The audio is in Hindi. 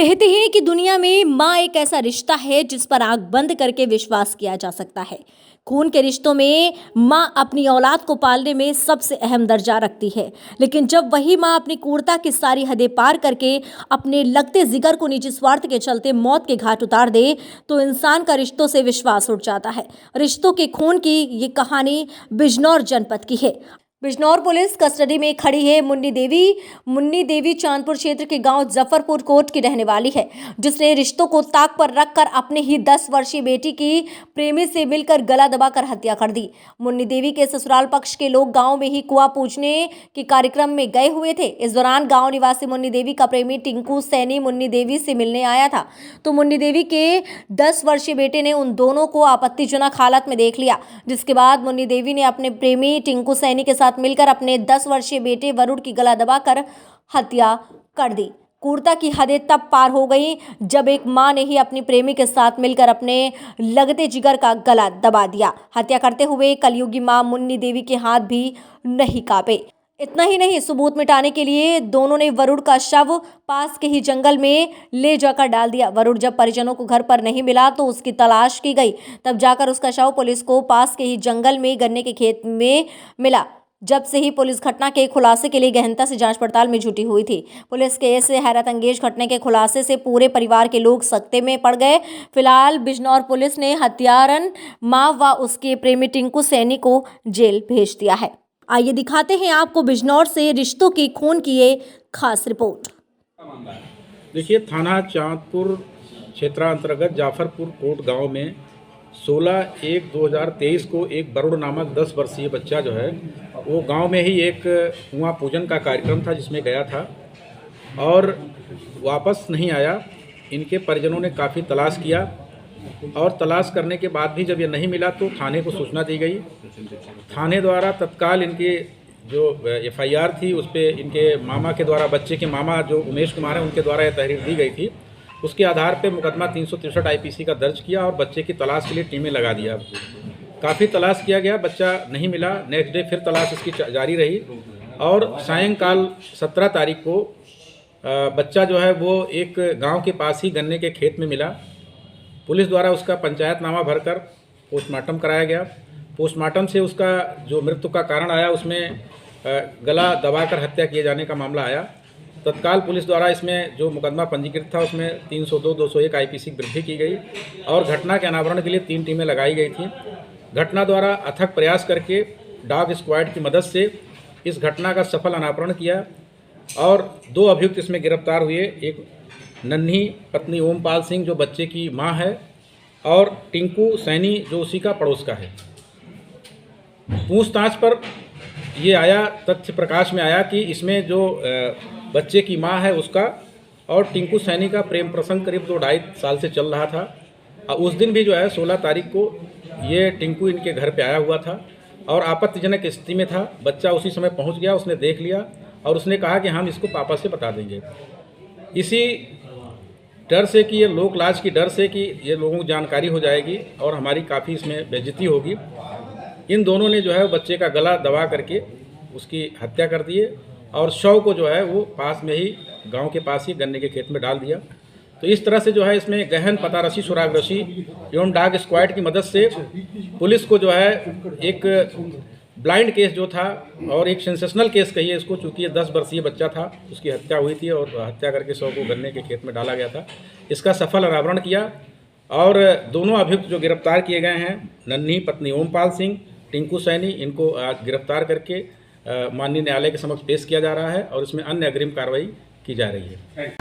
कहते हैं कि दुनिया में माँ एक ऐसा रिश्ता है जिस पर आंख बंद करके विश्वास किया जा सकता है। खून के रिश्तों में माँ अपनी औलाद को पालने में सबसे अहम दर्जा रखती है, लेकिन जब वही माँ अपनी क्रूरता की सारी हदें पार करके अपने लगते जिगर को निजी स्वार्थ के चलते मौत के घाट उतार दे, तो इंसान का रिश्तों से विश्वास उठ जाता है। रिश्तों के खून की ये कहानी बिजनौर जनपद की है। बिजनौर पुलिस कस्टडी में खड़ी है मुन्नी देवी चांदपुर क्षेत्र के गांव जफरपुर कोट की रहने वाली है, जिसने रिश्तों को ताक पर रखकर अपने ही 10 वर्षीय बेटी की प्रेमी से मिलकर गला दबाकर हत्या कर दी। मुन्नी देवी के ससुराल पक्ष के लोग गांव में ही कुआं पूजने के कार्यक्रम में गए हुए थे। इस दौरान गांव निवासी मुन्नी देवी का प्रेमी टिंकू सैनी मुन्नी देवी से मिलने आया था, तो मुन्नी देवी के 10 वर्षीय बेटे ने उन दोनों को आपत्तिजनक हालत में देख लिया, जिसके बाद मुन्नी देवी ने अपने प्रेमी टिंकू सैनी के साथ मिलकर अपने 10 वर्षीय बेटे वरुण की गला दबाकर हत्या कर दी। क्रूरता की हदें तब पार हो गई जब एक मां ने ही अपनी प्रेमी के साथ मिलकर अपने लगते जिगर का गला दबा दिया। हत्या करते हुए कलयुगी मां मुन्नी देवी के हाथ भी नहीं कांपे। इतना ही नहीं, सबूत मिटाने के लिए दोनों ने वरुण का शव पास के ही जंगल में ले जाकर डाल दिया। वरुण जब परिजनों को घर पर नहीं मिला तो उसकी तलाश की गई, तब जाकर उसका शव पुलिस को पास के ही जंगल में गन्ने के खेत में मिला। जब से ही पुलिस घटना के खुलासे के लिए गहनता से जांच पड़ताल में जुटी हुई थी। पुलिस के ऐसे हैरत अंगेज घटने के खुलासे से पूरे परिवार के लोग सकते में पड़ गए। फिलहाल बिजनौर पुलिस ने हत्यारन मां व उसके प्रेमी टिंकू सैनी को जेल भेज दिया है। आइए दिखाते हैं आपको बिजनौर से रिश्तों के खून की ये खास रिपोर्ट। देखिए, थाना चांदपुर क्षेत्रांतर्गत जाफरपुर कोट गांव में 16/1/2023 को एक वरुण नामक 10 वर्षीय बच्चा जो है वो गांव में ही एक कुआं पूजन का कार्यक्रम था जिसमें गया था और वापस नहीं आया। इनके परिजनों ने काफ़ी तलाश किया और तलाश करने के बाद भी जब ये नहीं मिला तो थाने को सूचना दी गई। थाने द्वारा तत्काल इनके जो FIR थी उस पर इनके मामा के द्वारा, बच्चे के मामा जो उमेश कुमार हैं उनके द्वारा यह तहरीर दी गई थी। उसके आधार पे मुकदमा 363 IPC का दर्ज किया और बच्चे की तलाश के लिए टीमें लगा दिया। काफ़ी तलाश किया गया, बच्चा नहीं मिला। नेक्स्ट डे फिर तलाश इसकी जारी रही और सायंकाल 17 तारीख को बच्चा जो है वो एक गांव के पास ही गन्ने के खेत में मिला। पुलिस द्वारा उसका पंचायतनामा भरकर पोस्टमार्टम कराया गया। पोस्टमार्टम से उसका जो मृत्यु का कारण आया उसमें गला दबाकर हत्या किए जाने का मामला आया। तत्काल पुलिस द्वारा इसमें जो मुकदमा पंजीकृत था उसमें 302, 201 IPC की वृद्धि की गई और घटना के अनावरण के लिए 3 टीमें लगाई गई थी। घटना द्वारा अथक प्रयास करके डॉग स्क्वाड की मदद से इस घटना का सफल अनावरण किया और 2 अभियुक्त इसमें गिरफ्तार हुए। एक नन्ही पत्नी ओमपाल सिंह जो बच्चे की मां है और टिंकू सैनी जो उसी का पड़ोस का है। पूछताछ पर ये आया, तथ्य प्रकाश में आया कि इसमें जो बच्चे की मां है उसका और टिंकू सैनी का प्रेम प्रसंग करीब 2-2.5 साल से चल रहा था। उस दिन भी जो है 16 तारीख को ये टिंकू इनके घर पे आया हुआ था और आपत्तिजनक स्थिति में था। बच्चा उसी समय पहुंच गया, उसने देख लिया और उसने कहा कि हम इसको पापा से बता देंगे। इसी डर से कि ये लोक लाज की डर से कि ये लोगों को जानकारी हो जाएगी और हमारी काफ़ी इसमें बेइज्जती होगी, इन दोनों ने जो है बच्चे का गला दबा करके उसकी हत्या कर दिए और शव को जो है वो पास में ही गांव के पास ही गन्ने के खेत में डाल दिया। तो इस तरह से जो है इसमें गहन पतारसी, सुरागरसी एवं डॉग स्क्वाड की मदद से पुलिस को जो है एक ब्लाइंड केस जो था और एक सेंसेशनल केस कहिए इसको, चूँकि ये 10 वर्षीय बच्चा था, उसकी हत्या हुई थी और हत्या करके शव को गन्ने के खेत में डाला गया था, इसका सफल अनावरण किया और दोनों अभियुक्त जो गिरफ्तार किए गए हैं, नन्ही पत्नी ओमपाल सिंह, टिंकू सैनी, इनको आज गिरफ्तार करके माननीय न्यायालय के समक्ष पेश किया जा रहा है और इसमें अन्य अग्रिम कार्रवाई की जा रही है।